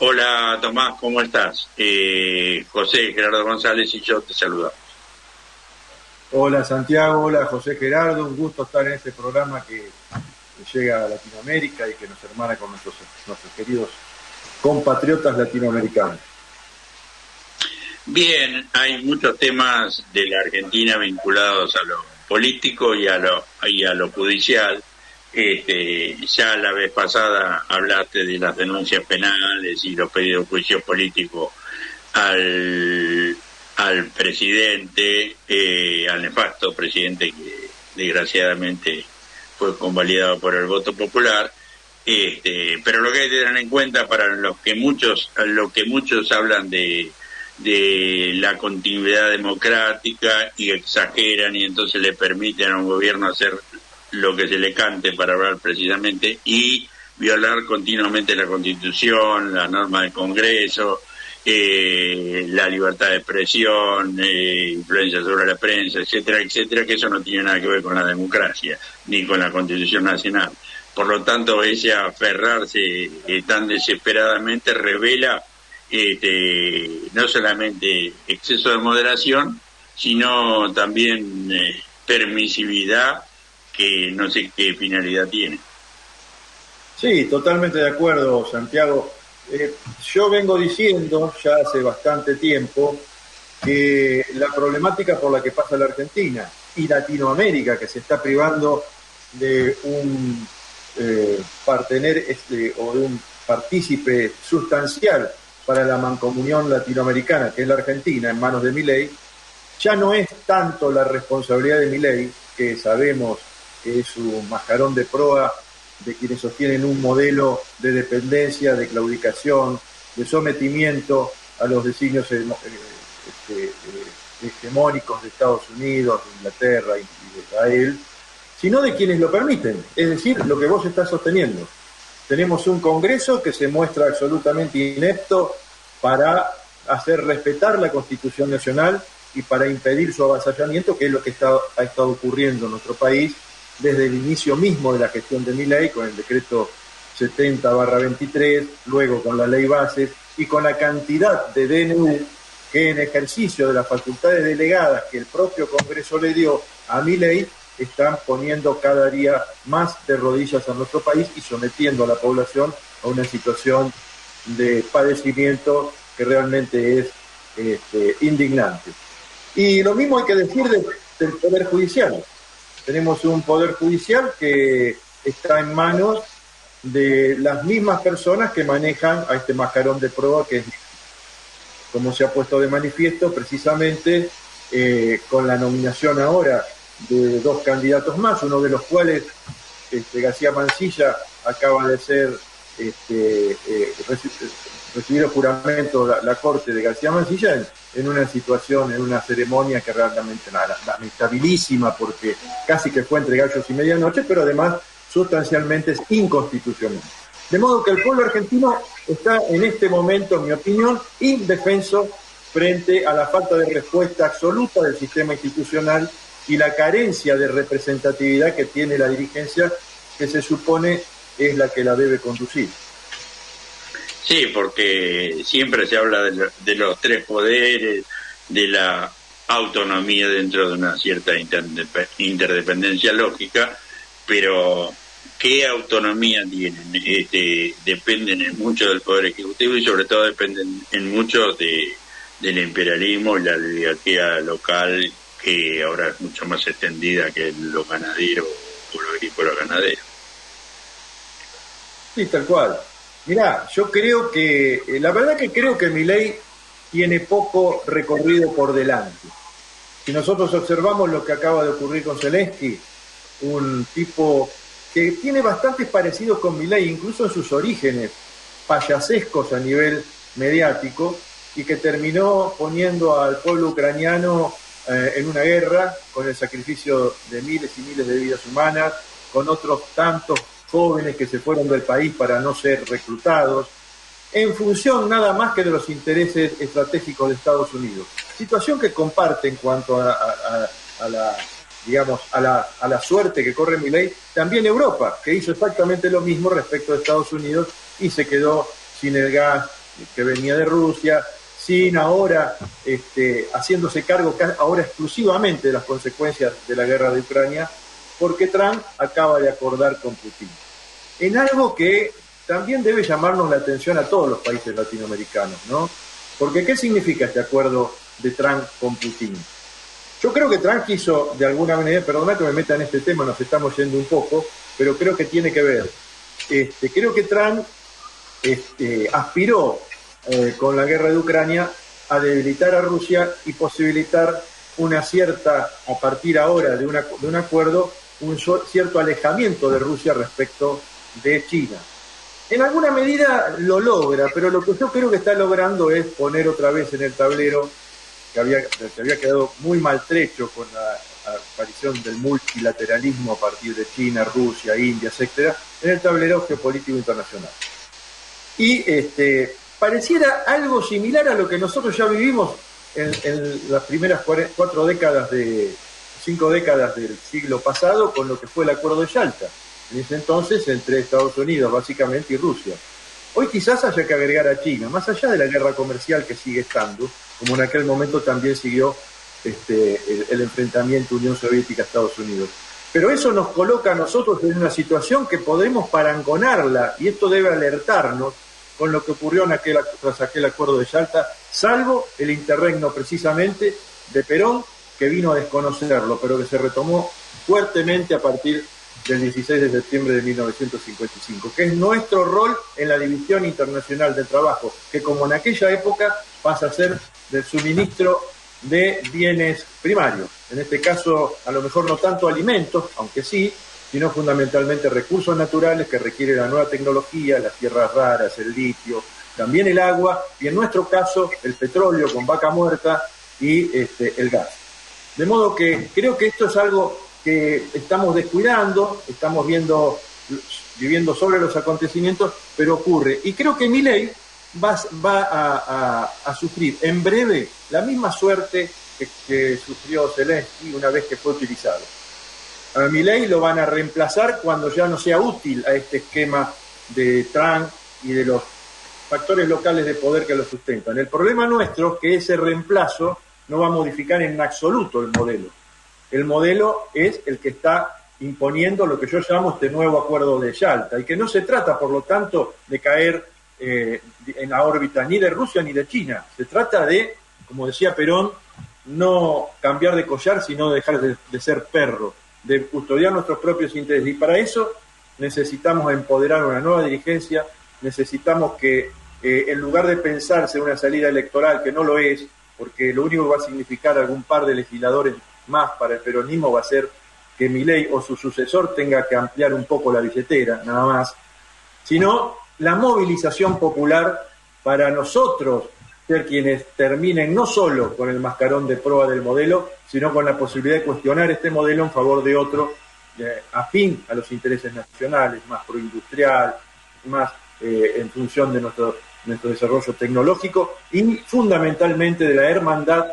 Hola Tomás, ¿cómo estás? José Gerardo González y yo te saludamos. Hola Santiago, hola José Gerardo, un gusto estar en este programa que llega a Latinoamérica y que nos hermana con nuestros queridos compatriotas latinoamericanos. Bien, hay muchos temas de la Argentina vinculados a lo político y a lo judicial. Ya la vez pasada hablaste de las denuncias penales y los pedidos de juicio político al, al presidente, al nefasto presidente que desgraciadamente fue convalidado por el voto popular. Pero lo que hay que tener en cuenta para lo que muchos hablan de la continuidad democrática y exageran y entonces le permiten a un gobierno hacer lo que se le cante para hablar precisamente y violar continuamente la Constitución, la norma del Congreso, la libertad de expresión, influencia sobre la prensa, etcétera, etcétera, que eso no tiene nada que ver con la democracia ni con la Constitución Nacional. Por lo tanto, ese aferrarse tan desesperadamente revela no solamente exceso de moderación, sino también permisividad que no sé qué finalidad tiene. Sí, totalmente de acuerdo, Santiago. Yo vengo diciendo ya hace bastante tiempo que la problemática por la que pasa la Argentina y Latinoamérica, que se está privando de un partener o de un partícipe sustancial para la mancomunión latinoamericana, que es la Argentina, en manos de Milei, ya no es tanto la responsabilidad de Milei, que sabemos que es un mascarón de proa de quienes sostienen un modelo de dependencia, de claudicación, de sometimiento a los designios hegemónicos de Estados Unidos, de Inglaterra y de Israel, sino de quienes lo permiten, es decir, lo que vos estás sosteniendo. Tenemos un Congreso que se muestra absolutamente inepto para hacer respetar la Constitución Nacional y para impedir su avasallamiento, que es lo que ha estado ocurriendo en nuestro país desde el inicio mismo de la gestión de Milei, con el decreto 70/23, luego con la ley bases y con la cantidad de DNU que en ejercicio de las facultades delegadas que el propio Congreso le dio a Milei están poniendo cada día más de rodillas a nuestro país y sometiendo a la población a una situación de padecimiento que realmente es indignante. Y lo mismo hay que decir del Poder Judicial. Tenemos un Poder Judicial que está en manos de las mismas personas que manejan a este mascarón de prueba que es, como se ha puesto de manifiesto, precisamente con la nominación ahora de dos candidatos más, uno de los cuales, García Mansilla, acaba de ser recibido juramento la corte de García Mansilla en una situación, en una ceremonia que realmente lamentabilísima, porque casi que fue entre gallos y medianoche, pero además sustancialmente es inconstitucional. De modo que el pueblo argentino está en este momento, en mi opinión, indefenso frente a la falta de respuesta absoluta del sistema institucional y la carencia de representatividad que tiene la dirigencia, que se supone es la que la debe conducir. Sí, porque siempre se habla de los tres poderes, de la autonomía dentro de una cierta interdependencia lógica, pero ¿qué autonomía tienen? Dependen en mucho del Poder Ejecutivo y sobre todo dependen en mucho del imperialismo y la oligarquía local, que ahora es mucho más extendida que lo ganadero o lo agrícola ganadero. Sí, tal cual. Mirá, yo creo que, la verdad que creo que Milei tiene poco recorrido por delante. Si nosotros observamos lo que acaba de ocurrir con Zelensky, un tipo que tiene bastantes parecidos con Milei, incluso en sus orígenes payasescos a nivel mediático, y que terminó poniendo al pueblo ucraniano en una guerra con el sacrificio de miles y miles de vidas humanas, con otros tantos jóvenes que se fueron del país para no ser reclutados, en función nada más que de los intereses estratégicos de Estados Unidos. Situación que comparte en cuanto a la, digamos, a la suerte que corre Milei, también Europa, que hizo exactamente lo mismo respecto de Estados Unidos y se quedó sin el gas que venía de Rusia, sin ahora haciéndose cargo ahora exclusivamente de las consecuencias de la guerra de Ucrania, porque Trump acaba de acordar con Putin. En algo que también debe llamarnos la atención a todos los países latinoamericanos, ¿no? Porque ¿qué significa este acuerdo de Trump con Putin? Yo creo que Trump quiso, de alguna manera, perdona que me meta en este tema, nos estamos yendo un poco, pero creo que tiene que ver. Creo que Trump aspiró con la guerra de Ucrania a debilitar a Rusia y posibilitar una cierta, a partir ahora de un acuerdo, un cierto alejamiento de Rusia respecto de China. En alguna medida lo logra, pero lo que yo creo que está logrando es poner otra vez en el tablero, que había quedado muy maltrecho con la aparición del multilateralismo a partir de China, Rusia, India, etcétera, en el tablero geopolítico internacional. Y pareciera algo similar a lo que nosotros ya vivimos en las primeras 5 décadas del siglo pasado con lo que fue el Acuerdo de Yalta, en ese entonces entre Estados Unidos básicamente y Rusia. Hoy quizás haya que agregar a China, más allá de la guerra comercial que sigue estando, como en aquel momento también siguió el enfrentamiento Unión Soviética-Estados Unidos. Pero eso nos coloca a nosotros en una situación que podemos parangonarla, y esto debe alertarnos con lo que ocurrió tras aquel acuerdo de Yalta, salvo el interregno precisamente de Perón, que vino a desconocerlo, pero que se retomó fuertemente a partir del 16 de septiembre de 1955, que es nuestro rol en la División Internacional del Trabajo, que como en aquella época pasa a ser del suministro de bienes primarios, en este caso a lo mejor no tanto alimentos, aunque sí, sino fundamentalmente recursos naturales que requiere la nueva tecnología, las tierras raras, el litio, también el agua y en nuestro caso el petróleo con vaca muerta y el gas. De modo que creo que esto es algo que estamos descuidando, estamos viviendo sobre los acontecimientos, pero ocurre. Y creo que Milei va a sufrir en breve la misma suerte que sufrió Zelensky una vez que fue utilizado. A Milei lo van a reemplazar cuando ya no sea útil a este esquema de Trump y de los factores locales de poder que lo sustentan. El problema nuestro es que ese reemplazo no va a modificar en absoluto el modelo. El modelo es el que está imponiendo lo que yo llamo este nuevo acuerdo de Yalta, y que no se trata, por lo tanto, de caer en la órbita ni de Rusia ni de China. Se trata de, como decía Perón, no cambiar de collar, sino dejar de ser perro, de custodiar nuestros propios intereses. Y para eso necesitamos empoderar una nueva dirigencia, necesitamos que en lugar de pensarse una salida electoral, que no lo es, porque lo único que va a significar algún par de legisladores más para el peronismo va a ser que Milei o su sucesor tenga que ampliar un poco la billetera, nada más, sino la movilización popular para nosotros ser quienes terminen no solo con el mascarón de proa del modelo, sino con la posibilidad de cuestionar este modelo en favor de otro, afín a los intereses nacionales, más proindustrial, más en función de nuestro desarrollo tecnológico y fundamentalmente de la hermandad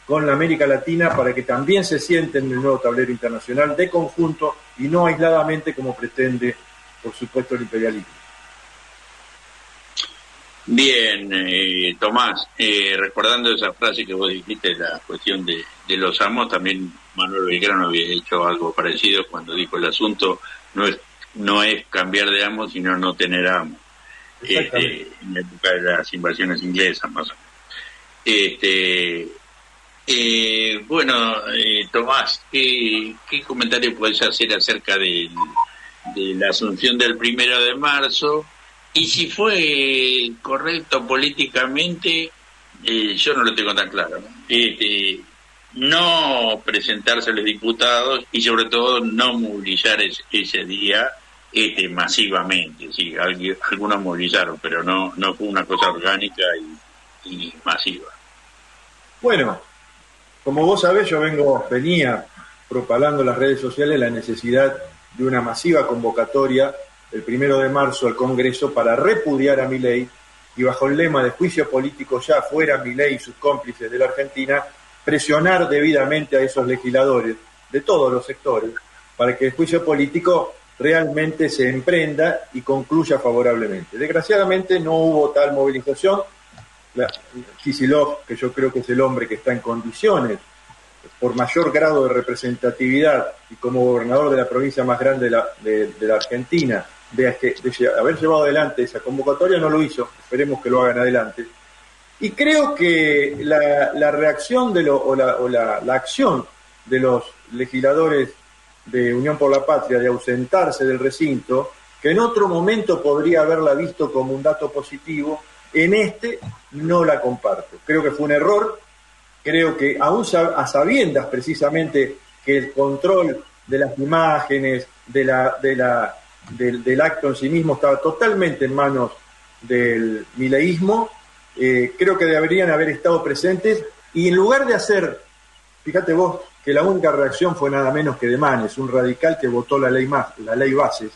con la América Latina para que también se siente en el nuevo tablero internacional de conjunto y no aisladamente como pretende, por supuesto, el imperialismo. Bien, Tomás, recordando esa frase que vos dijiste, la cuestión de los amos, también Manuel Belgrano había hecho algo parecido cuando dijo el asunto no es cambiar de amo, sino no tener amo. En la época de las invasiones inglesas, más o menos. Bueno, Tomás, ¿qué comentario podés hacer acerca de la asunción del 1 de marzo? Y si fue correcto políticamente, yo no lo tengo tan claro, ¿no? No presentarse a los diputados y sobre todo no movilizar ese día masivamente. Sí, algunos movilizaron, pero no fue una cosa orgánica y masiva. Bueno, como vos sabés, yo venía propalando en las redes sociales la necesidad de una masiva convocatoria el 1 de marzo al Congreso para repudiar a Milei y bajo el lema de juicio político ya fuera Milei y sus cómplices de la Argentina, presionar debidamente a esos legisladores de todos los sectores para que el juicio político realmente se emprenda y concluya favorablemente. Desgraciadamente no hubo tal movilización. Kicillof, que yo creo que es el hombre que está en condiciones, por mayor grado de representatividad y como gobernador de la provincia más grande de la Argentina, de haber llevado adelante esa convocatoria, no lo hizo. Esperemos que lo hagan adelante. Y creo que la reacción la acción de los legisladores de Unión por la Patria de ausentarse del recinto, que en otro momento podría haberla visto como un dato positivo, en este no la comparto. Creo que fue un error, creo que aún a sabiendas precisamente que el control de las imágenes, del acto en sí mismo estaba totalmente en manos del mileísmo, creo que deberían haber estado presentes y en lugar de hacer, fíjate vos, que la única reacción fue nada menos que de Manes, un radical que votó la ley Bases,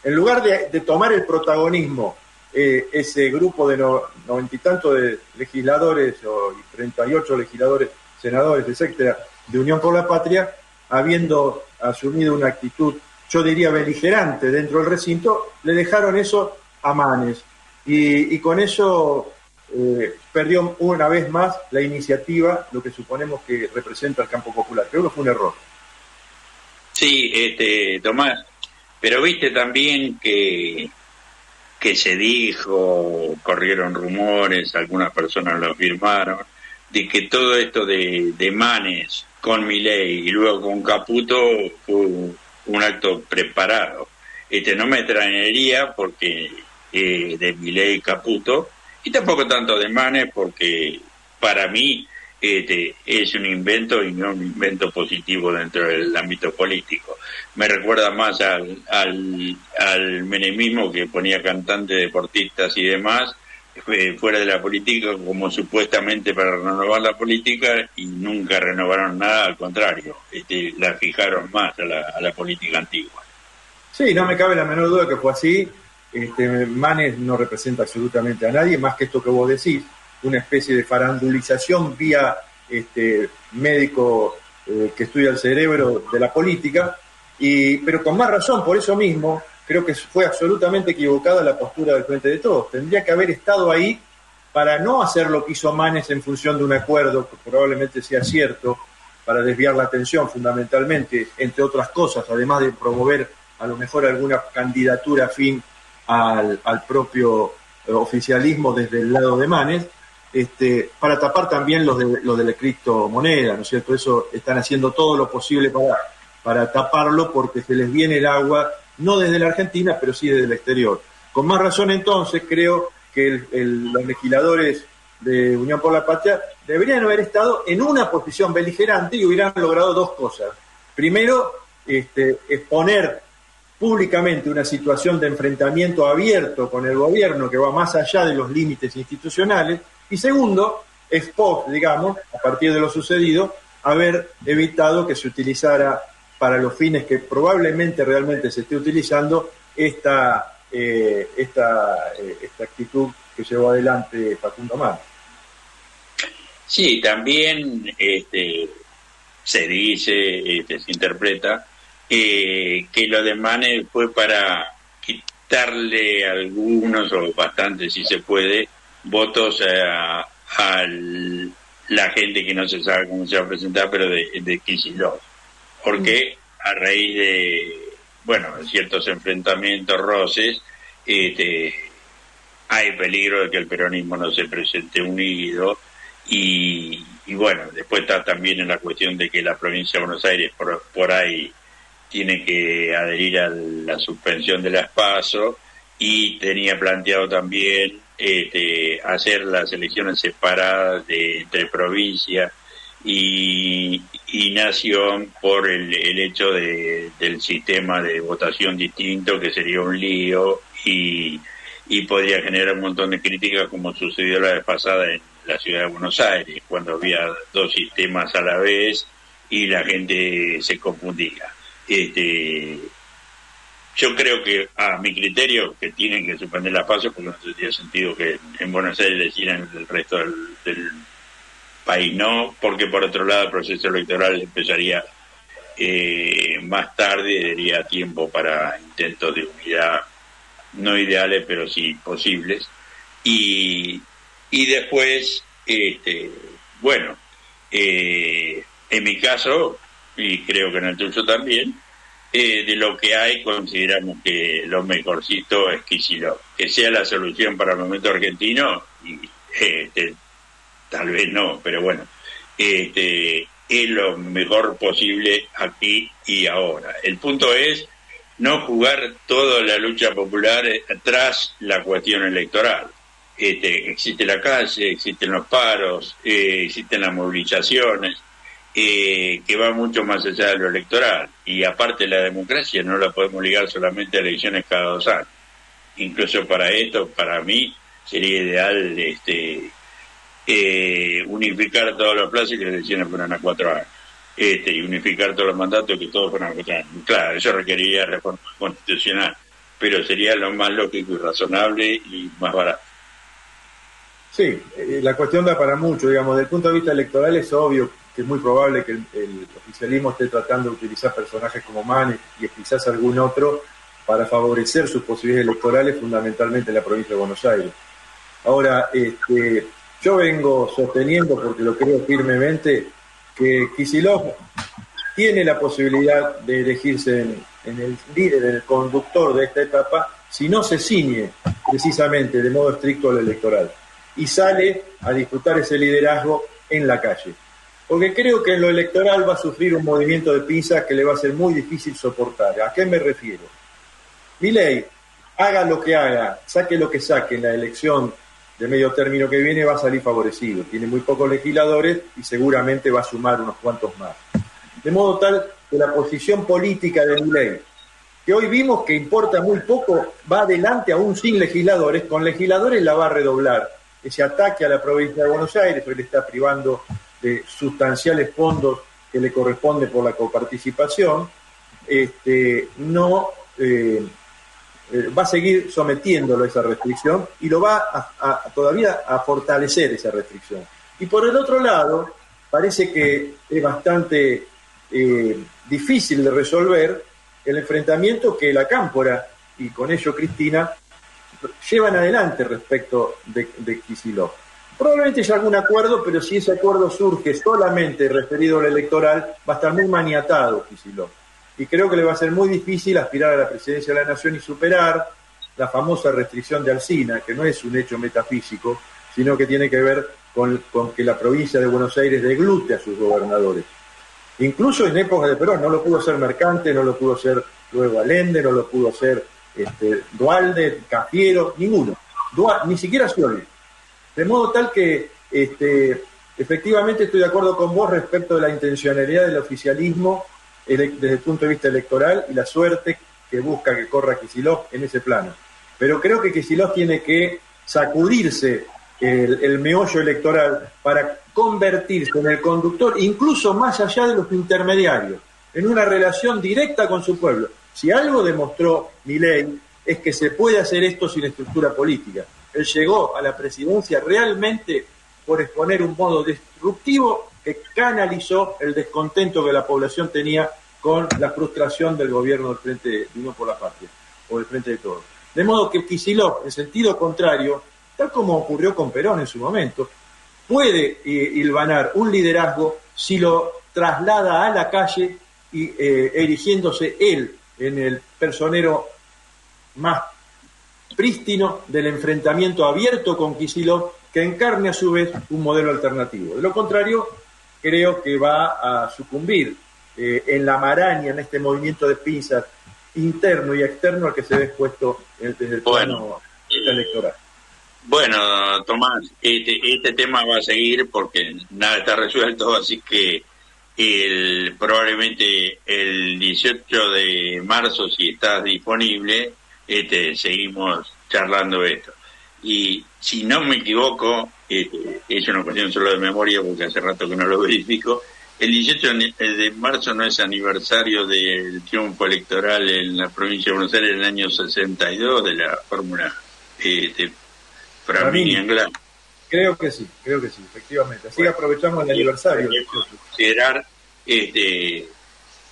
en lugar de tomar el protagonismo ese grupo de 90 y tantos de legisladores y 38 legisladores, senadores, etcétera, de Unión por la Patria, habiendo asumido una actitud, yo diría beligerante dentro del recinto, le dejaron eso a Manes y con eso perdió una vez más la iniciativa, lo que suponemos que representa el campo popular. Creo que fue un error. Sí, Tomás, pero viste también que se dijo, corrieron rumores, algunas personas lo afirmaron, de que todo esto de Manes con Milei y luego con Caputo fue un acto preparado. No me extrañaría porque de Milei y Caputo, y tampoco tanto de Manes, porque para mí es un invento y no un invento positivo dentro del ámbito político. Me recuerda más al menemismo, que ponía cantantes, deportistas y demás fuera de la política como supuestamente para renovar la política, y nunca renovaron nada, al contrario, la fijaron más a la política antigua. Sí, no me cabe la menor duda que fue así. Manes no representa absolutamente a nadie, más que esto que vos decís, una especie de farandulización vía médico que estudia el cerebro de la política, pero con más razón, por eso mismo, creo que fue absolutamente equivocada la postura del Frente de Todos. Tendría que haber estado ahí para no hacer lo que hizo Manes en función de un acuerdo, que probablemente sea cierto, para desviar la atención fundamentalmente, entre otras cosas, además de promover a lo mejor alguna candidatura afín al propio oficialismo desde el lado de Manes, para tapar también los de la criptomoneda, ¿no es cierto? Eso están haciendo todo lo posible para taparlo, porque se les viene el agua, no desde la Argentina, pero sí desde el exterior. Con más razón, entonces, creo que los legisladores de Unión por la Patria deberían haber estado en una posición beligerante y hubieran logrado dos cosas. Primero, exponer públicamente una situación de enfrentamiento abierto con el gobierno que va más allá de los límites institucionales, y segundo, digamos, a partir de lo sucedido, haber evitado que se utilizara para los fines que probablemente realmente se esté utilizando esta actitud que llevó adelante Facundo Manes. Sí, también se dice, se interpreta que lo de Manes fue para quitarle algunos, o bastantes si se puede, votos a la gente que no se sabe cómo se va a presentar, pero de Kicillof. Porque a raíz de, ciertos enfrentamientos, roces, hay peligro de que el peronismo no se presente unido, y después está también en la cuestión de que la provincia de Buenos Aires por ahí tiene que adherir a la suspensión de las PASO, y tenía planteado también hacer las elecciones separadas entre provincia y nación, por el hecho del sistema de votación distinto, que sería un lío y podría generar un montón de críticas, como sucedió la vez pasada en la ciudad de Buenos Aires, cuando había dos sistemas a la vez y la gente se confundía. Yo creo que, a mi criterio, que tienen que suspender las PASO, porque no tendría sentido que en Buenos Aires decidan, el resto del país no, porque por otro lado el proceso electoral empezaría más tarde daría tiempo para intentos de unidad, no ideales, pero sí posibles. Y después, bueno, en mi caso, y creo que en el tuyo también, de lo que hay consideramos que lo mejorcito es Kicillof, que sea la solución para el momento argentino, y tal vez no, pero bueno, es lo mejor posible aquí y ahora. El punto es no jugar toda la lucha popular tras la cuestión electoral. Existe la calle, existen los paros, existen las movilizaciones, que va mucho más allá de lo electoral. Y aparte la democracia no la podemos ligar solamente a elecciones cada 2 años. Incluso para esto, para mí, sería ideal unificar todos los plazos y que las elecciones fueran a 4 años. Y unificar todos los mandatos que todos fueran a 4 años. Claro, eso requeriría reforma constitucional, pero sería lo más lógico y razonable y más barato. Sí, la cuestión da para mucho, digamos, desde el punto de vista electoral es obvio que es muy probable que el oficialismo esté tratando de utilizar personajes como Manes y quizás algún otro para favorecer sus posibilidades electorales, fundamentalmente en la provincia de Buenos Aires. Ahora, yo vengo sosteniendo, porque lo creo firmemente, que Kicillof tiene la posibilidad de elegirse en el líder, en el conductor de esta etapa, si no se ciñe precisamente de modo estricto al electoral y sale a disputar ese liderazgo en la calle. Porque creo que en lo electoral va a sufrir un movimiento de pinzas que le va a ser muy difícil soportar. ¿A qué me refiero? Milei, haga lo que haga, saque lo que saque en la elección de medio término que viene, va a salir favorecido. Tiene muy pocos legisladores y seguramente va a sumar unos cuantos más. De modo tal que la posición política de Milei, que hoy vimos que importa muy poco, va adelante aún sin legisladores, con legisladores la va a redoblar. Ese ataque a la provincia de Buenos Aires, que le está privando de sustanciales fondos que le corresponden por la coparticipación, va a seguir sometiéndolo a esa restricción y lo va todavía a fortalecer esa restricción. Y por el otro lado, parece que es bastante difícil de resolver el enfrentamiento que la Cámpora y con ello Cristina llevan adelante respecto de Kicillof. Probablemente haya algún acuerdo, pero si ese acuerdo surge solamente referido al electoral, va a estar muy maniatado Kicillof. Y creo que le va a ser muy difícil aspirar a la presidencia de la Nación y superar la famosa restricción de Alsina, que no es un hecho metafísico, sino que tiene que ver con que la provincia de Buenos Aires deglute a sus gobernadores. Incluso en épocas de Perón, no lo pudo hacer Mercante, no lo pudo hacer luego Allende, no lo pudo hacer Duhalde, Cafiero, ninguno, ni siquiera Scioli. De modo tal que efectivamente estoy de acuerdo con vos respecto de la intencionalidad del oficialismo desde el punto de vista electoral y la suerte que busca que corra Kicillof en ese plano. Pero creo que Kicillof tiene que sacudirse el meollo electoral para convertirse en el conductor, incluso más allá de los intermediarios, en una relación directa con su pueblo. Si algo demostró Milei es que se puede hacer esto sin estructura política. Él llegó a la presidencia realmente por exponer un modo disruptivo que canalizó el descontento que la población tenía con la frustración del gobierno del Frente de Unión por la Patria, o del Frente de Todos. De modo que Kicillof, en sentido contrario, tal como ocurrió con Perón en su momento, puede hilvanar un liderazgo si lo traslada a la calle y erigiéndose él en el personero más prístino del enfrentamiento abierto con Kicillof, que encarne a su vez un modelo alternativo. De lo contrario, creo que va a sucumbir en la maraña, en este movimiento de pinzas interno y externo al que se ve expuesto desde el plano electoral. Bueno, Tomás, este tema va a seguir porque nada está resuelto, así que probablemente el 18 de marzo, si estás disponible, seguimos charlando esto. Y si no me equivoco, es una cuestión solo de memoria porque hace rato que no lo verifico, el 18 de marzo no es aniversario del triunfo electoral en la provincia de Buenos Aires en el año 62 de la fórmula Framini-Anglada. Creo que sí, efectivamente. Así bueno, aprovechamos el aniversario. Considerar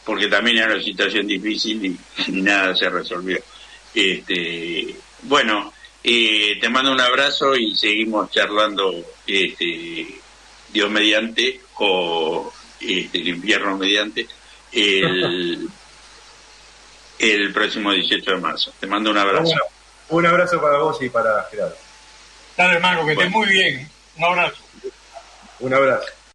porque también era una situación difícil y nada se resolvió. Bueno, te mando un abrazo y seguimos charlando, Dios mediante, o el infierno mediante, el próximo 18 de marzo. Te mando un abrazo. Un abrazo para vos y para Gerardo. Dale, hermano, que estés muy bien. Un abrazo. Un abrazo.